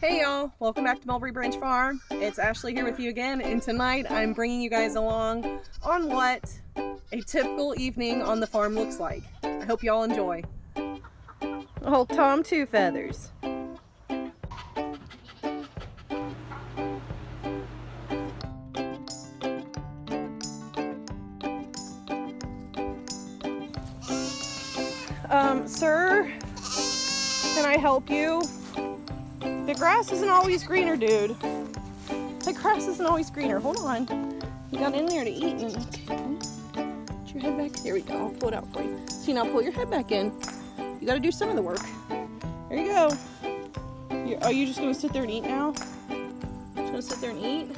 Hey y'all, welcome back to Mulberry Branch Farm. It's Ashley here with you again, and tonight I'm bringing you guys along on what a typical evening on the farm looks like. I hope y'all enjoy. Oh, Tom Two Feathers. Sir, can I help you? The grass isn't always greener, dude. The grass isn't always greener. Hold on. You got in there to eat. Put your head back. There we go. I'll pull it out for you. See, now pull your head back in. You got to do some of the work. There you go. Are you just going to sit there and eat now? Just going to sit there and eat?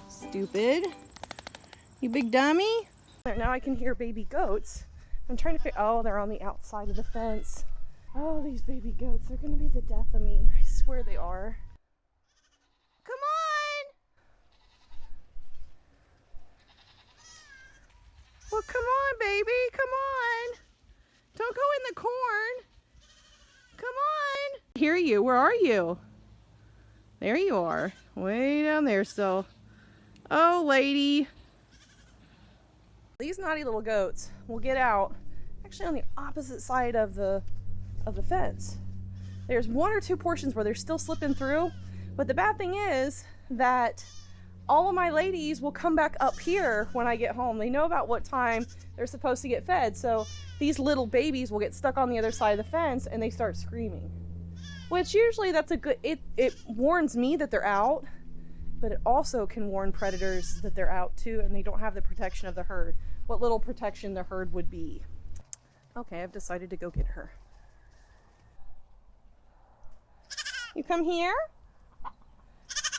Stupid. You big dummy. Now I can hear baby goats. I'm trying to figure. Oh, they're on the outside of the fence. Oh, these baby goats, they're gonna be the death of me. I swear they are. Come on! Well, come on, baby, come on. Don't go in the corn. Come on. I hear you, where are you? There you are, way down there still. Oh, lady. These naughty little goats will get out actually on the opposite side of the fence. There's one or two portions where they're still slipping through, but the bad thing is that all of my ladies will come back up here when I get home. They know about what time they're supposed to get fed, so these little babies will get stuck on the other side of the fence and they start screaming, which usually that's a good, it warns me that they're out, but it also can warn predators that they're out too, and they don't have the protection of the herd. What little protection the herd would be. Okay, I've decided to go get her. You come here?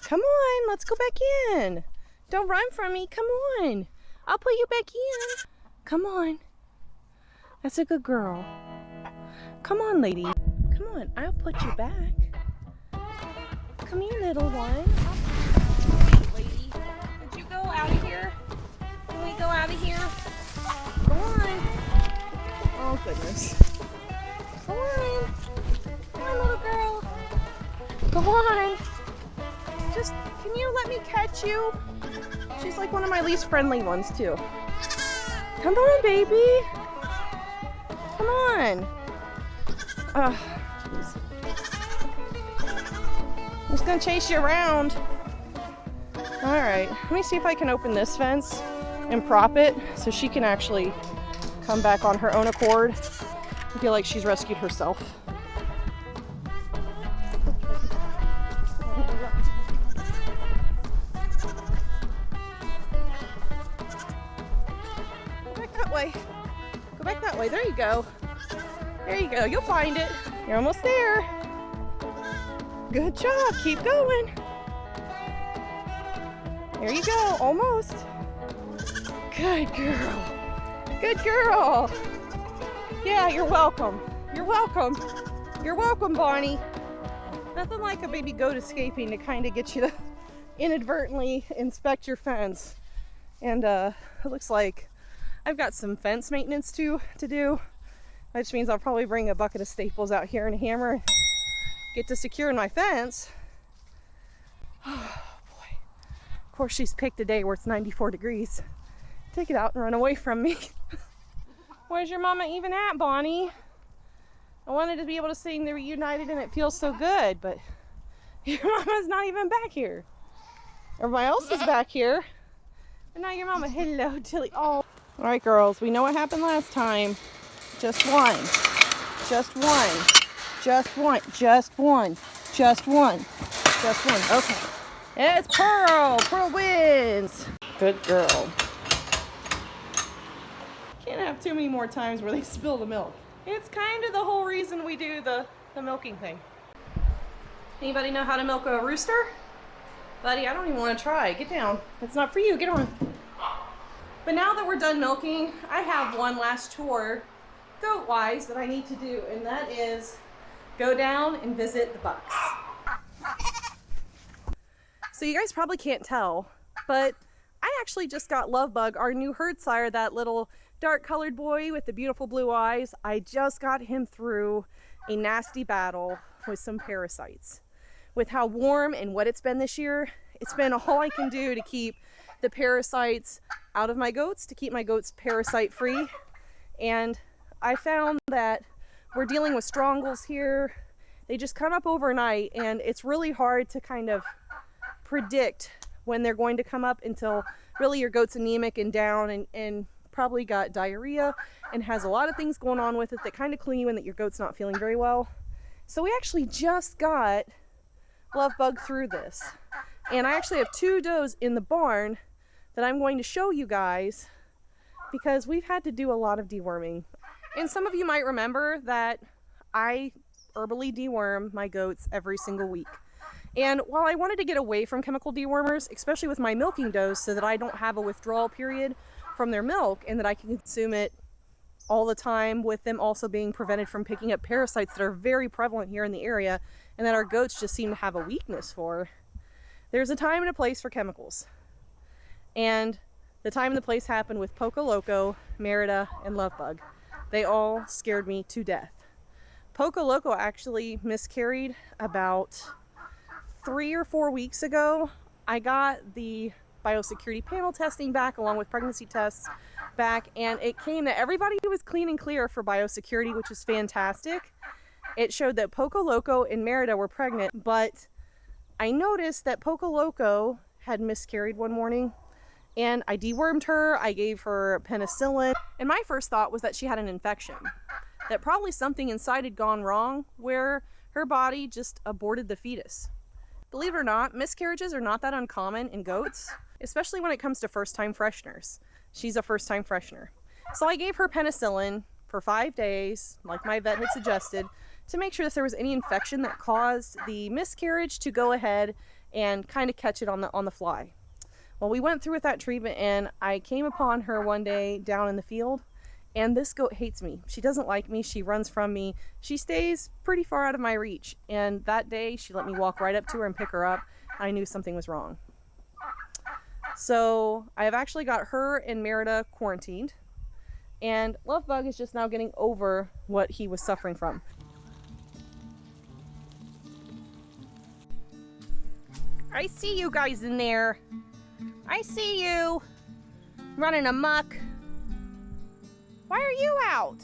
Come on, let's go back in. Don't run from me, come on. I'll put you back in. Come on. That's a good girl. Come on, lady. Come on, I'll put you back. Come here, little one. Wait, lady. Could you go out of here? Can we go out of here? Go on. Oh, goodness. Come on. Come on, little girl. Go on. Just, can you let me catch you? She's like one of my least friendly ones, too. Come on, baby. Come on. Oh, jeez. I'm just gonna chase you around. All right, let me see if I can open this fence and prop it so she can actually come back on her own accord. I feel like she's rescued herself. Go back that way. Go back that way. There you go. There you go. You'll find it. You're almost there. Good job. Keep going. There you go. Almost. Good girl. Good girl. Yeah, you're welcome. You're welcome. You're welcome, Bonnie. Nothing like a baby goat escaping to kind of get you to inadvertently inspect your fence. And it looks like I've got some fence maintenance to do, which means I'll probably bring a bucket of staples out here and a hammer and get to securing my fence. Oh boy. Of course, she's picked a day where it's 94 degrees. Take it out and run away from me. Where's your mama even at, Bonnie? I wanted to be able to sing the Reunited and It Feels So Good, but your mama's not even back here. Everybody else is back here, but not your mama. Hello, Tilly. Oh. All right, girls, we know what happened last time. Just one. Just one. Just one. Just one. Just one. Just one. Okay. It's Pearl. Pearl wins. Good girl. Can't have too many more times where they spill the milk. It's kind of the whole reason we do the milking thing. Anybody know how to milk a rooster? Buddy, I don't even want to try. Get down. It's not for you. Get on. But now that we're done milking, I have one last chore, goat-wise, that I need to do, and that is go down and visit the bucks. So you guys probably can't tell, but I actually just got Lovebug, our new herd sire, that little dark-colored boy with the beautiful blue eyes. I just got him through a nasty battle with some parasites. With how warm and wet it's been this year, it's been all I can do to keep the parasites out of my goats, to keep my goats parasite free. And I found that we're dealing with strongles here. They just come up overnight, and it's really hard to kind of predict when they're going to come up until really your goat's anemic and down and probably got diarrhea and has a lot of things going on with it that kind of clue you in that your goat's not feeling very well. So we actually just got love bug through this, and I actually have 2 does in the barn that I'm going to show you guys because we've had to do a lot of deworming. And some of you might remember that I herbally deworm my goats every single week. And while I wanted to get away from chemical dewormers, especially with my milking does, so that I don't have a withdrawal period from their milk and that I can consume it all the time, with them also being prevented from picking up parasites that are very prevalent here in the area and that our goats just seem to have a weakness for, there's a time and a place for chemicals. And the time and the place happened with Poco Loco, Merida, and Love Bug. They all scared me to death. Poco Loco actually miscarried about 3 or 4 weeks ago. I got the biosecurity panel testing back along with pregnancy tests back, and it came that everybody was clean and clear for biosecurity, which is fantastic. It showed that Poco Loco and Merida were pregnant, but I noticed that Poco Loco had miscarried one morning, and I dewormed her. I gave her penicillin, and my first thought was that she had an infection, that probably something inside had gone wrong where her body just aborted the fetus. Believe it or not, miscarriages are not that uncommon in goats, especially when it comes to first-time fresheners. She's a first-time freshener. So I gave her penicillin for 5 days, like my vet had suggested, to make sure that there was any infection that caused the miscarriage to go ahead and kind of catch it on the fly. Well, we went through with that treatment, and I came upon her one day down in the field, and this goat hates me. She doesn't like me. She runs from me. She stays pretty far out of my reach. And that day, she let me walk right up to her and pick her up. I knew something was wrong. So I have actually got her and Merida quarantined, and Love Bug is just now getting over what he was suffering from. I see you guys in there. I see you running amok. Why are you out?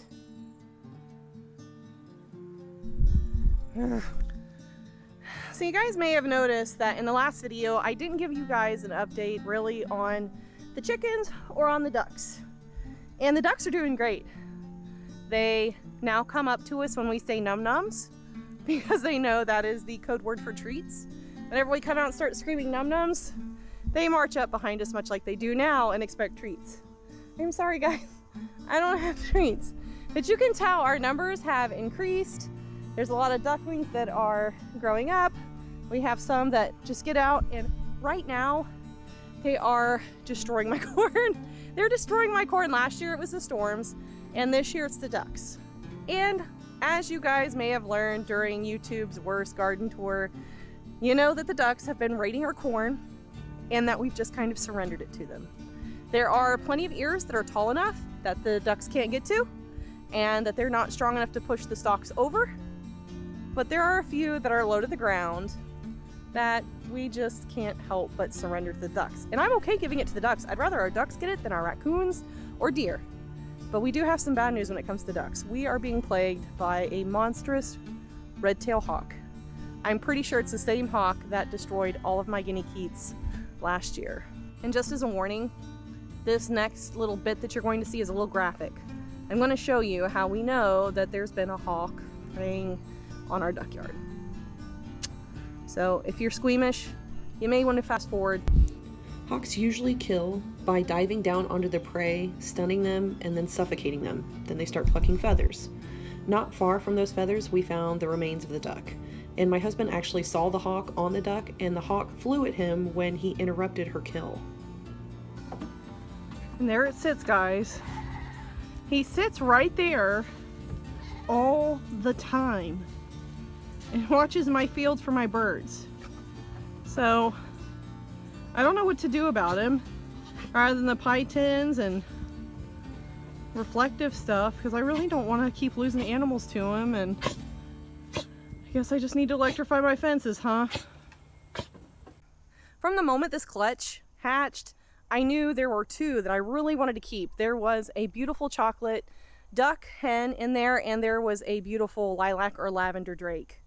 So you guys may have noticed that in the last video, I didn't give you guys an update really on the chickens or on the ducks. And the ducks are doing great. They now come up to us when we say num-nums, because they know that is the code word for treats. Whenever we come out and start screaming num-nums, they march up behind us much like they do now and expect treats. I'm sorry guys, I don't have treats. But you can tell our numbers have increased. There's a lot of ducklings that are growing up. We have some that just get out, and right now they are destroying my corn. They're destroying my corn. Last year it was the storms, and this year it's the ducks. And as you guys may have learned during YouTube's worst garden tour, you know that the ducks have been raiding our corn and that we've just kind of surrendered it to them. There are plenty of ears that are tall enough that the ducks can't get to, and that they're not strong enough to push the stalks over. But there are a few that are low to the ground that we just can't help but surrender to the ducks. And I'm okay giving it to the ducks. I'd rather our ducks get it than our raccoons or deer. But we do have some bad news when it comes to ducks. We are being plagued by a monstrous red-tailed hawk. I'm pretty sure it's the same hawk that destroyed all of my guinea keats last year. And just as a warning, this next little bit that you're going to see is a little graphic. I'm going to show you how we know that there's been a hawk preying on our duck yard. So if you're squeamish, you may want to fast forward. Hawks usually kill by diving down onto their prey, stunning them, and then suffocating them. Then they start plucking feathers. Not far from those feathers, we found the remains of the duck. And my husband actually saw the hawk on the duck, and the hawk flew at him when he interrupted her kill. And there it sits, guys. He sits right there all the time and watches my fields for my birds. So I don't know what to do about him other than the pie tins and reflective stuff, because I really don't want to keep losing animals to him, and I guess I just need to electrify my fences, huh? From the moment this clutch hatched, I knew there were two that I really wanted to keep. There was a beautiful chocolate duck hen in there, and there was a beautiful lilac or lavender drake.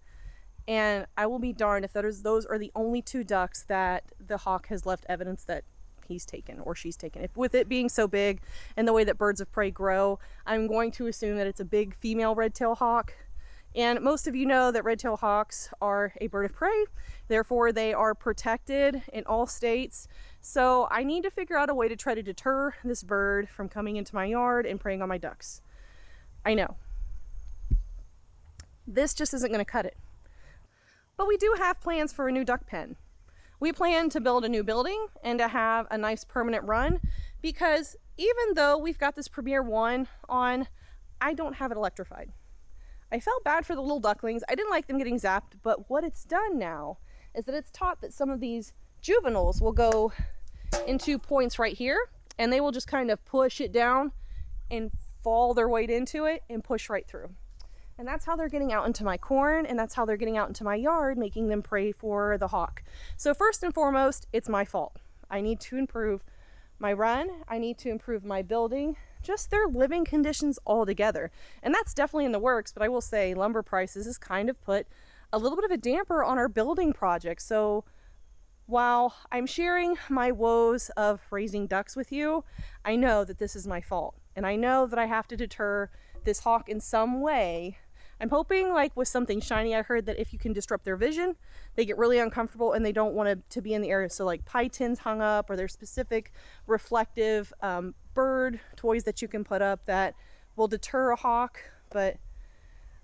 And I will be darned if those are the only two ducks that the hawk has left evidence that he's taken or she's taken. If with it being so big and the way that birds of prey grow, I'm going to assume that it's a big female red-tailed hawk. And most of you know that red-tailed hawks are a bird of prey, therefore they are protected in all states. So I need to figure out a way to try to deter this bird from coming into my yard and preying on my ducks. I know. This just isn't going to cut it. But we do have plans for a new duck pen. We plan to build a new building and to have a nice permanent run, because even though we've got this Premier 1 on, I don't have it electrified. I felt bad for the little ducklings. I didn't like them getting zapped, but what it's done now is that it's taught that some of these juveniles will go into points right here, and they will just kind of push it down and fall their weight into it and push right through. And that's how they're getting out into my corn, and that's how they're getting out into my yard, making them prey for the hawk. So first and foremost, it's my fault. I need to improve my run. I need to improve my building, just their living conditions altogether. And that's definitely in the works, but I will say lumber prices has kind of put a little bit of a damper on our building project. So while I'm sharing my woes of raising ducks with you, I know that this is my fault. And I know that I have to deter this hawk in some way. I'm hoping, like with something shiny, I heard that if you can disrupt their vision, they get really uncomfortable and they don't want to be in the area. So like pie tins hung up, or there's specific reflective bird toys that you can put up that will deter a hawk. But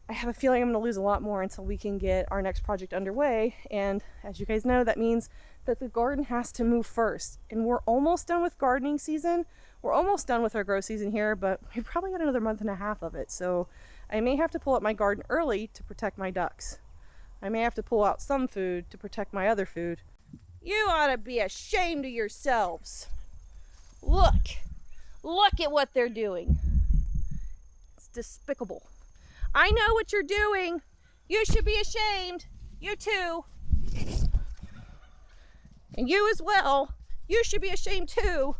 I have a feeling I'm going to lose a lot more until we can get our next project underway. And as you guys know, that means that the garden has to move first. And we're almost done with gardening season. We're almost done with our grow season here, but we've probably got another month and a half of it. So I may have to pull up my garden early to protect my ducks. I may have to pull out some food to protect my other food. You ought to be ashamed of yourselves. Look at what they're doing. It's despicable. I know what you're doing. You should be ashamed. You too. And you as well. You should be ashamed too.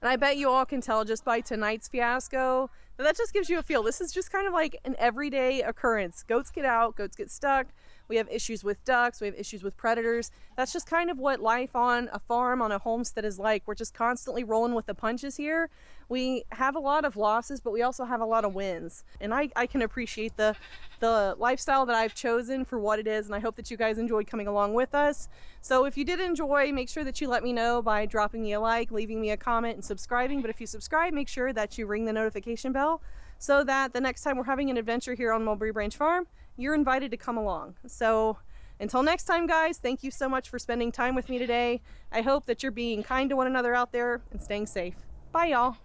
And I bet you all can tell just by tonight's fiasco that just gives you a feel. This is just kind of like an everyday occurrence. Goats get out, goats get stuck. We have issues with ducks, we have issues with predators. That's just kind of what life on a farm, on a homestead is like. We're just constantly rolling with the punches here. We have a lot of losses, but we also have a lot of wins. And I can appreciate the lifestyle that I've chosen for what it is, and I hope that you guys enjoyed coming along with us. So if you did enjoy, make sure that you let me know by dropping me a like, leaving me a comment, and subscribing. But if you subscribe, make sure that you ring the notification bell so that the next time we're having an adventure here on Mulberry Branch Farm, you're invited to come along. So until next time, guys, thank you so much for spending time with me today. I hope that you're being kind to one another out there and staying safe. Bye, y'all.